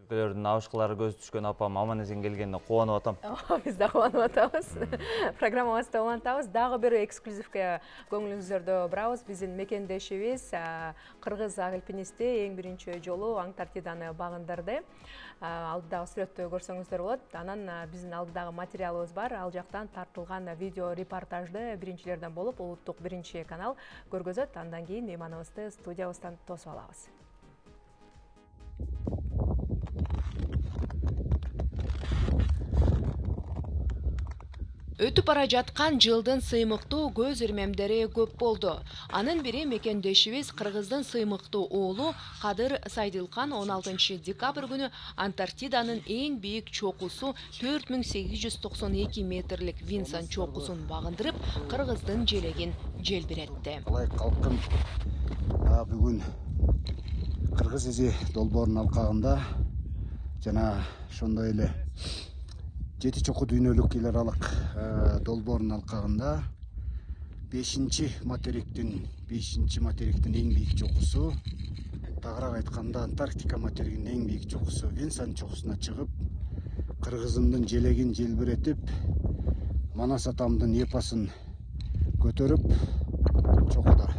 Өлкөлөрдүн абышкылары көз түшкөн апам аман эсен келгенине кубанып атам. Биз да кубанып атабыз. Программабызды улантабыз. Дагы бир эксклюзивке көңүлүңүздөрдө бурабыз. Биздин мекендешибиз кыргыз альпинисти эң биринчи жолу Антарктиданы багындырды. Алдыдагы сүрөттү көрсөңүздөр болот. Анан биздин алдыдагы материалыбыз бар. Ал жактан тартылган видео репортажды биринчилерден болуп, улуттук биринчи канал көргөзөт. Андан кийин мейманыбызды студиябыздан тосуп алабыз. Өтүп бара жаткан жылдын сыймыктуу көз ирмемдери көп болду. Анын бири мекендешибиз Кыргыздын сыймыктуу уулу Кадыр Сайдылкан 16 декабрь күнү Антарктиданын эң бийик чокусу 4892 метрлик Винсон чокусун багындырып, Кыргыздын желегин желбиретти. Алай калкын бүгүн Кыргыз изи долбоорунун алкагында жана ошондой эле жети чоку дүйнөлүк эл аралык долбоорунун алкагында 5-чи материктин эң бийик чокусу, тагыраак айтканда Антарктика материгинин эң бийик чокусу Винсон чокусуна чыгып, Кыргызымдын желегин желбиретип, Манас атамдын эпосун көтөрүп чокуда.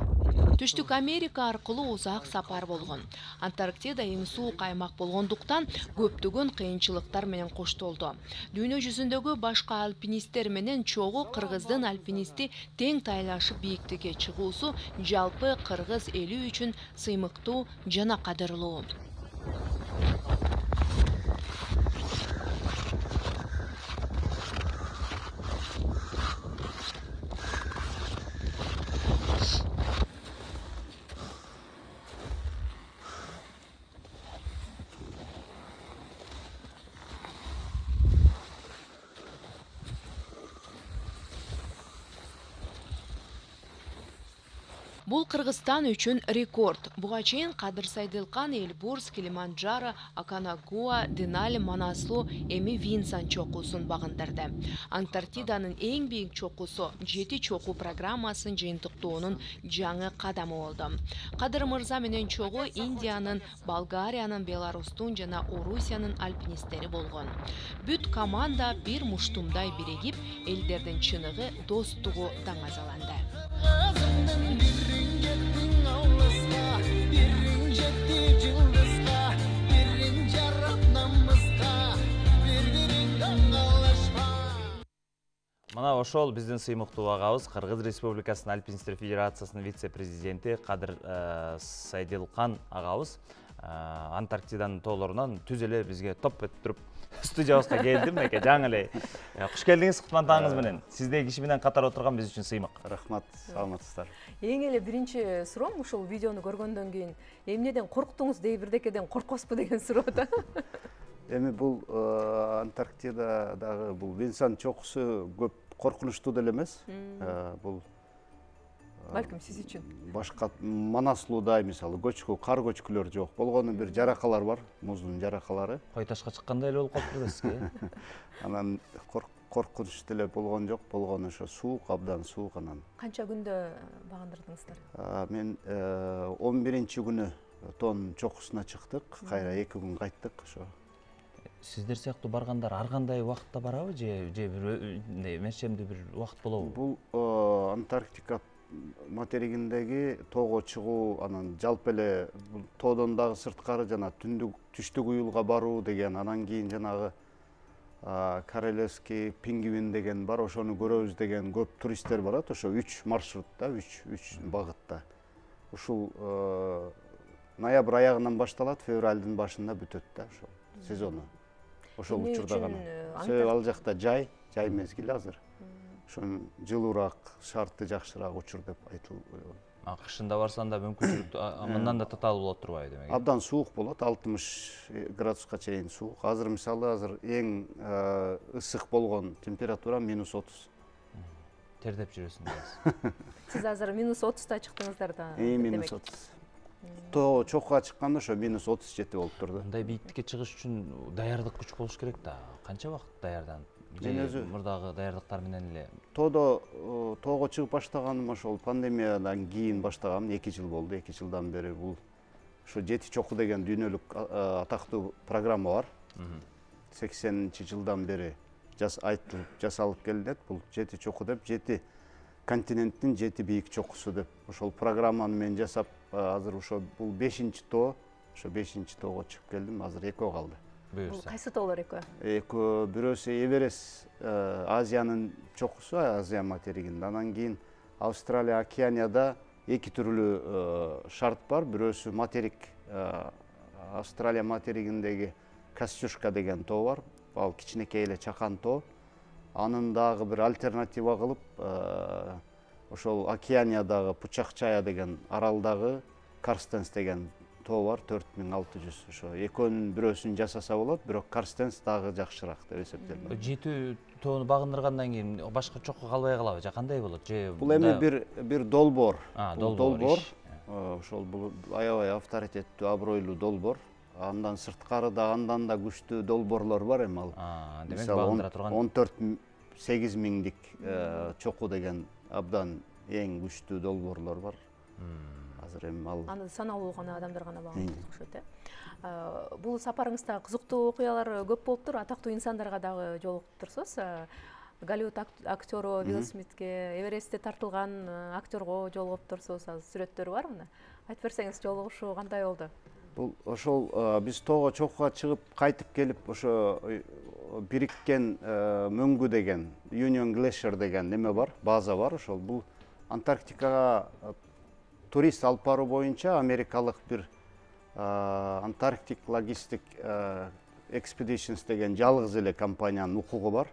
Түштүк Америка аркылуу узак сапар болгон. Антарктида эң суук аймак болгондуктан көптөгөн кыйынчылыктар менен коштолду. Дүйнө жүзүндөгү башка альпинисттер менен чогуу Кыргыздын альпинисти тең тайлашып бийиктикке чыгуусу жалпы кыргыз эли үчүн сыймыктуу жана кадырлуу. Бул Кыргызстан үчүн рекорд. Буга чейин Кадыр Сайдылкан Эльбурс, Килиманджаро, Аконкагуа, Денали, Манаслуу, эми Винсон чокусун багындырды. Антарктиданын эң бийик чокусу 7 чоку программасын жыйынтыктоонун жаңы кадамы болду. Кадыр мырза менен чогуу Индиянын, Болгариянын, Беларустун жана Орусиянын альпинисттери болгон. Бүт команда бир муштумдай биригип, элдердин чыныгы, достугу таңазаланды. Мына ошол биздин сыймыктуу агабыз Кыргыз Республикасынын Альпинисттер Федерациясынын вице-президенти Кадыр Сайдылкан агабыз Антарктиданын тоолорунан түз эле бизге топ этип туруп студиябызга келди. Меке жаңы эле куш келдиңиз кутмандыгыңыз менен. Сиздей киши менен катар отурган биз үчүн сыймык. Рахмат, саламатсыздар. Эң эле биринчи суроом ушул видеону көргөндөн кийин эмнеден корктуңуз, дей бирдекеден коркпосузбу деген суроо да. Эми бул Антарктидадагы бул Винсон чокусу көп коркунучтуу деле эмес. Бул Балким сиз үчүн. Башка Манаслуудай мисалы кар көчкүлөр жок. Болгону бир жаракалар бар, муздун жаракалары. Кой ташка чыккандай эле болуп калыптыр да сизге. Анан коркунуч деле болгон жок, болгону ошо суук, абдан суук анан. Канча күндө багындырдыңыздар? Мен 11-күнү Тон чокусуна чыктык, кайра 2 күн кайттык ошо. Сиздер сыяктуу баргандар ар кандай убакытта барабы же бир мерчемдүү бир убакыт болобу? Бул Антарктика материгиндеги тоого чыгуу, анан жалпы эле тоодон дагы сырткары жана түштүк уюлга баруу деген, анан кийин жанагы Королевский пингвин деген бар, ошону көрөбүз деген көп туристтер барат. Ошо 3 маршрутта, 3 багытта. Ушул ноябрь аягынан башталат, февралдын башында бүтөт да ошол сезону. Ошол учурда гана. Себеби ал жакта жай мезгил азыр. Ошон жылуураак, шарты жакшыраак учур деп айтылып. Кышында барсан да мүмкүнчүлүк мындан да татаал болот турбайбы демек? Абдан суук болот, 60 градуска чейин суук. Азыр мисалы эң ысык болгон температура -30. Тердеп жүрөсүңүз. Сиз азыр -30та чыктыңыздар да. -30. Тоо чокуга чыкканда ошо -37 болуп турду. Мындай бийиктикке чыгыш үчүн даярдык күч болуш керек да. Канча убакыт даярданып? Мен өзү мурдагы даярдыктар менен эле. Тоого чыгып баштаганым ошол пандемиядан кийин баштагам, 2 жыл болду. 2 жылдан бери бул ошо жети чоку деген дүйнөлүк атактуу программа бар. 80-жылдан бери айтылып жасалып келинет. Бул жети чоку деп, жети континенттин жети бийик чокусу деп. Ошол программаны мен жасап, азыр ошо бул 5-тоо, ошо 5-тоого чыгып келдим. Азыр экөө калды. Бул кайсы тоолор экөө? Экөө, бирөөсү Эверест, Азиянын чокусу, Азия материгинде. Анан кийин Австралия, Океанияда эки түрлүү шарт бар. Бирөөсү материк, Австралия материгиндеги Костюшка деген тоо бар. Ал кичинекей эле чакан тоо. Анын дагы бир альтернатива кылып, ошол Океаниядагы Пучакчая деген аралдагы Карстенс деген тоо бар, 4600. Ошо экөөнүн бирөөсүн жасаса болот, бирок Карстенс дагы жакшыраак деп эсептелинет. Жети тоону багындыргандан кийин башка чокко калбай калабы же кандай болот? Же бул эми бир долбоор. Долбоор. Ошол бул аябай авторитеттүү, абройлуу долбоор. Андан сырткарыда андан да күчтүү долбоорлор бар эми ал. Демек багындыра турган 14-8 миңдик чоку деген абдан эң күчтүү долбоорлор бар. Азыр эми ал аны саналуу гана адамдар гана багындырат окшойт, э? Бул сапарыңызда кызыктуу окуялар көп болуптур, атактуу инсандарга дагы жолуктурсуз. Голливуд актёру Уилл Смитке, Эверестте тартылган актёрго жолугуптурсуз, сүрөттөрү бар мына. Айтып берсеңиз, жолугушуу кандай болду? Бул ошол биз тоого чокуга чыгып кайтып келип ошо бириккен мөңгү деген Union Glacier деген неме бар, база бар. Ошол бул Антарктикага турист алып баруу боюнча америкалык бир Antarctic Logistic Expeditions деген жалгыз эле компаниянын укугу бар.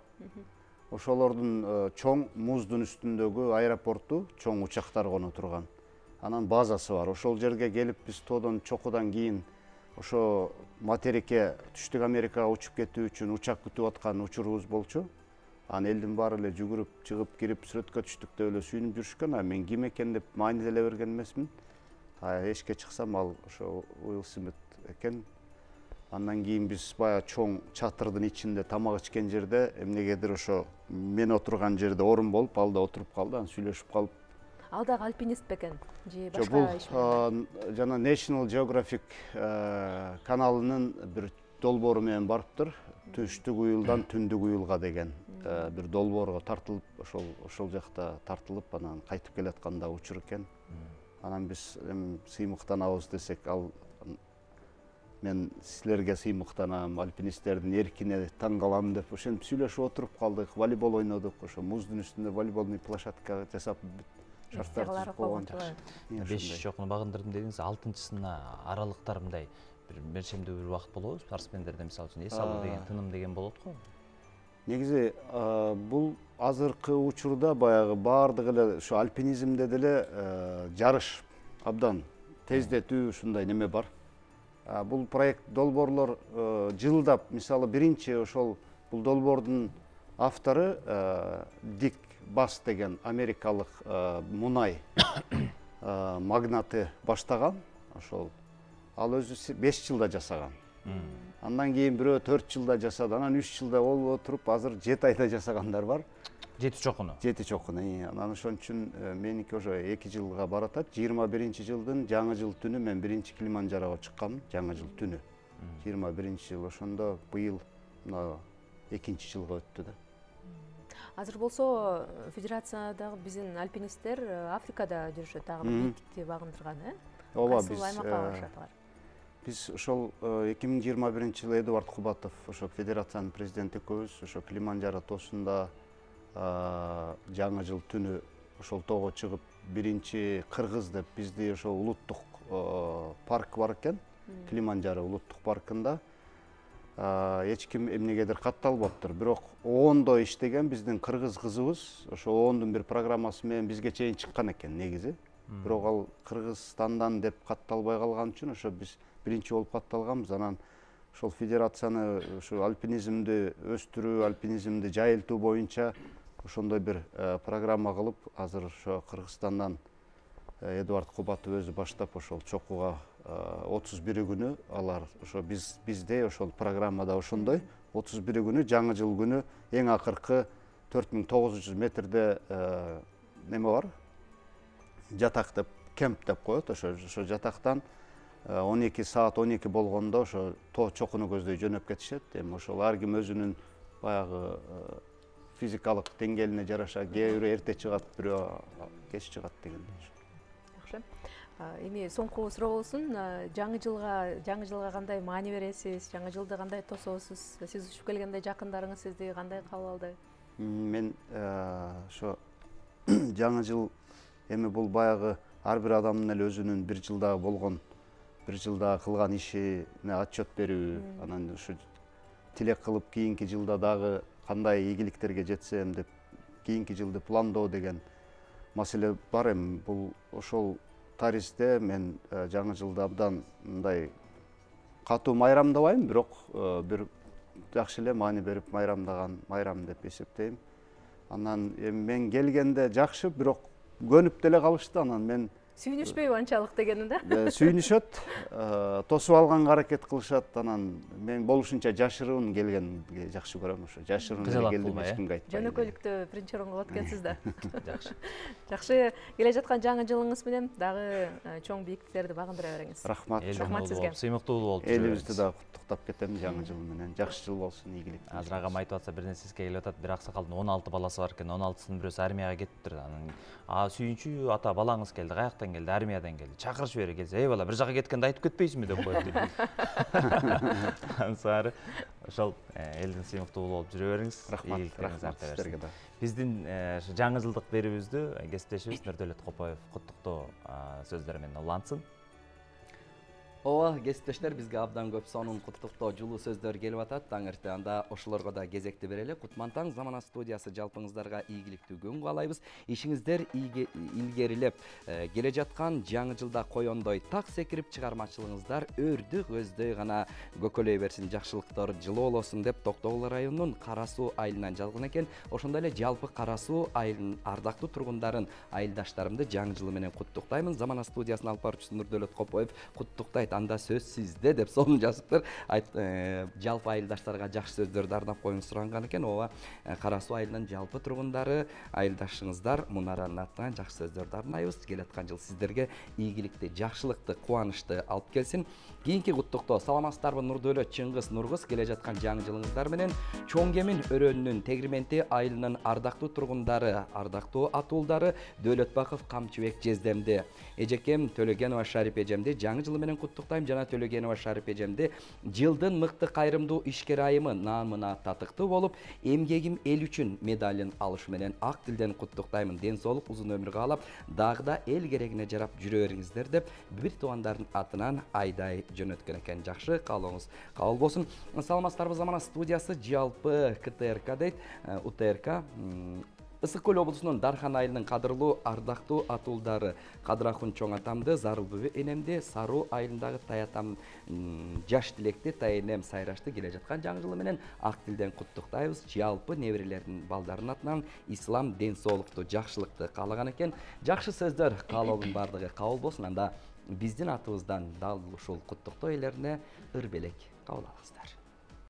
Ошолордун чоң муздун үстүндөгү аэропорту, чоң учактар коно турган. Анан базасы бар. Ошол жерге келип биз тоодон чокудан кийин ошо материкке Түштүк Америкага учуп кетүү үчүн учак күтүп аткан учурубуз болчу. Анан элдин баары эле жүгүрүп чыгып кирип сүрөткө түштүк деп эле сүйүнүп жүрүшкөн. Мен ким экен деп маанилей берген эмесмин. Эшикке чыксам ал ошо Уилл Смит экен. Андан кийин биз баягы чоң чатырдын ичинде тамак ичкен жерде эмнегедир ошо мен отурган жерде орун болуп, ал да отуруп калды, анан сүйлөшүп калып. Ал дагы альпинист бекен? Же башка иш менен? Бул жана National Geographic каналынын бир долбоору менен барыптыр. Түштүк уюлдан түндүк уюлга деген бир долбоорго тартылып, ошол жакта тартылып, анан кайтып келатканда учур экен. Анан биз сыймыктанабыз десек, ал мен силерге сыймыктанам, альпинисттердин эркине таң калам деп ошентип сүйлөшүп отуруп калдык, волейбол ойнодук, ошо муздун үстүндө волейболный площадка жасап шарттар түзүп койгончу. 5 чокуну багындырдым дедиңиз, 6-сына аралыктар мындай бир мерчемдүү бир убакыт болобу? Спортсмендерде мисалы үчүн эс алуу деген, тыным деген болот го. Негизи бул азыркы учурда баягы баардык эле ошо альпинизмде деле жарыш абдан тездетүү ушундай неме бар. Бул проект долбоорлор жылдап, мисалы биринчи ошол бул долбоордун автору Дик Бас деген америкалык мунай магнаты баштаган. Ошол ал өзү 5 жылда жасаган. Андан кийин бирөө 4 жылда жасады, анан 3 жылда болуп отуруп, азыр 7 айда жасагандар бар. 7 чокуну. 7 чокуну. Анан ошон үчүн меники ошо 2 жылга баратат. 21-жылдын жаңы жыл түнү мен биринчи Килиманджарого чыккам, жаңы жыл түнү. 21-жыл ошондо быйыл мына 2-жылга өттү да. Азыр болсо федерациядагы биздин альпинисттер Африкада жүрүшөт, дагы бир бийиктикти багындырган, Ооба, биз ошол 2021-жылы Эдуард Кубатов, ошо федерациянын президенти экөөбүз, ошо Килиманджаро тоосунда жаңы жыл түнү ошол тоого чыгып, биринчи кыргыз деп бизди ошо улуттук парк бар экен, Килиманджаро улуттук паркында. Эч ким эмнегедир катталбаптыр, бирок оондо иштеген биздин кыргыз кызыбыз ошо оондун бир программасы менен бизге чейин чыккан экен негизи. Бирок ал Кыргызстандан деп катталбай калган үчүн ошо биз биринчи болуп катталганбыз. Анан ошол федерацияны ошо альпинизмди өстүрүү, альпинизмди жайылтуу боюнча ошондой бир программа кылып, азыр ошо Кыргызстандан Эдуард Кубатов өзү баштап ошол чокуга 31 күнү алар ошо бизде ошол программада ошондой 31 күнү жаңы жыл күнү эң акыркы 4900 метрде неме бар? Жатак деп, кемп деп коет. Ошо жатактан 12 saat 12 болгондо ошо тоо чокуну көздөй жөнөп кетишет. Эми ошол ар ким өзүнүн баягы физикалык деңгээлине жараша кээ бирөө эрте чыгат, бирөө кеч чыгат дегендей. Жакшы. Эми соңку суроо болсун. Жаңы жылга кандай маани бересиз? Жаңы жылды кандай тососуз? Сиз учуп келгенде жакындарыңыз сизди кандай кабыл алды? Мен ошо жаңы жыл эми бул баягы ар бир адамдын эле өзүнүн бир жылдагы болгон, бир жылда кылган ишине отчет берүү, анан ушу тилек кылып кийинки жылда дагы кандай ийгиликтерге жетсем деп кийинки жылды пландоо деген маселе бар. Эми бул ошол таризде мен жаңы жылды абдан мындай катуу майрамдабайм, бирок бир жакшы эле маани берип майрамдаган майрам деп эсептейм. Анан эми мен келгенде жакшы, бирок көнүп деле калышты. Анан мен Сүйүнүшпөйбү анчалык дегенде? Сүйүнүшөт, тосуп алганга аракет кылышат. Анан мен болушунча жашыруун келгенге жакшы көрөм. Ошо жашыруун келдим, эч кимге айтпай. Жөнөкөйлүктө биринчи орунга коет экенсиз да. Жакшы. Жакшы, келе жаткан жаңы жылыңыз менен дагы чоң бийиктиктерди багындыра бериңиз. Рахмат. Рахмат сизге. Сыймыктуу болуп Элибизди да куттуктап кетем жаңы жыл менен. Жакшы жыл болсун, ийгилик. Азыр агам айтып атса бир нерсеге келип атат. Бир аксакалдын 16 баласы бар экен. 16сынын бирөөсү армияга кетиптир. Анан сүйүнчү ата балаңыз келди, каяктан келди? Армиядан келди. Чакырыш бери келсе, эй бала, бир жака кеткенде айтып кетпейсиңби деп коет дейт. Ансары ошол элдин сыймыктуу болуп жүрө бериңиз. Рахмат сиздерге да. Биздин жаңы жылдык берүүбүздү кесиптешибиз Нурдөлөт Копоев куттуктоо сөздөр менен улантсын. Ооба, кесиптештер, бизге абдан көп сонун куттуктоо жылуу сөздөр келип атат. Таң эртең ошолорго да кезекти берели. Кутман таң Замана студиясы жалпыңыздарга ийгиликтүү күн каалайбыз. Ишиңиздер илгерилеп, келе жаткан жаңы жылда коёндой так секирип, чыгармачылыгыңыздар өрдү көздөй гана көкөлөй берсин, жакшылыктар жылуу болосун деп Токтогул районунун Кара Суу айылынан жазган экен. Ошондой эле жалпы Кара Суу айылынын ардактуу тургундарын, айылдаштарымды жаңы жылы менен куттуктаймын. Замана студиясынын алып баруучусу Нурдөлөт Копоев куттуктайт. Анда сөз сизде деп сонун жазыптыр. Жалпы айылдаштарга жакшы сөздөрдү арнап коюңуз суранган экен. Ооба, Кара Суу айылынын жалпы тургундары, айылдашыңыздар Мунаранын атынан жакшы сөздөрдү арнайбыз. Келаткан жыл сиздерге ийгиликти, жакшылыкты, кубанычты алып келсин. Кийинки куттуктоо саламатсыздарбы Нурдөлөт, Чыңгыз, Нургуз келе жаткан жаңы жылыңыздар менен Чоң Кемин өрөөнүнүн Тегирменти айылынын ардактуу тургундары, ардактуу атуулдары Дөөлөтбаков, Камчыбек Жездемди, эжекем Төлөгенова Шарип эжемди жаңы жылы менен куттуктайм. Жана Төлөгенова Шарип эжемди жылдын мыкты кайрымдуу ишкер айымы наамына татыктуу болуп, эмгегим эл үчүн медалын алыш менен ак тилден куттуктаймын. Ден соолук, узун өмүр каалап, дагы да эл керегине жарап жүрө бериңиздер деп бир туугандардын атынан айдай жөнөткөн экен. Жакшы, каалооңуз кабыл болсун. Саламатсыздарбы, Замана студиясы жалпы КТРК дейт, УТРК Ысык Көл облусунун Дархан айылынын кадырлуу ардактуу атуулдары Кадырахун чоң атамды, Зарылбүбү энемди, Саруу айылындагы Таятам жаш тилекти Тайенем Сайрашты келе жаткан жаңы жылы менен ак тилден куттуктайбыз. Жалпы неберелердин балдарынын атынан ислам ден соолукту, жакшылыкты каалаган экен. Жакшы сөздөр каалоонун бардыгы кабыл болсун. Анда биздин атыбыздан дал ушул куттуктоо элерине ыр белек кабыл алыңыздар.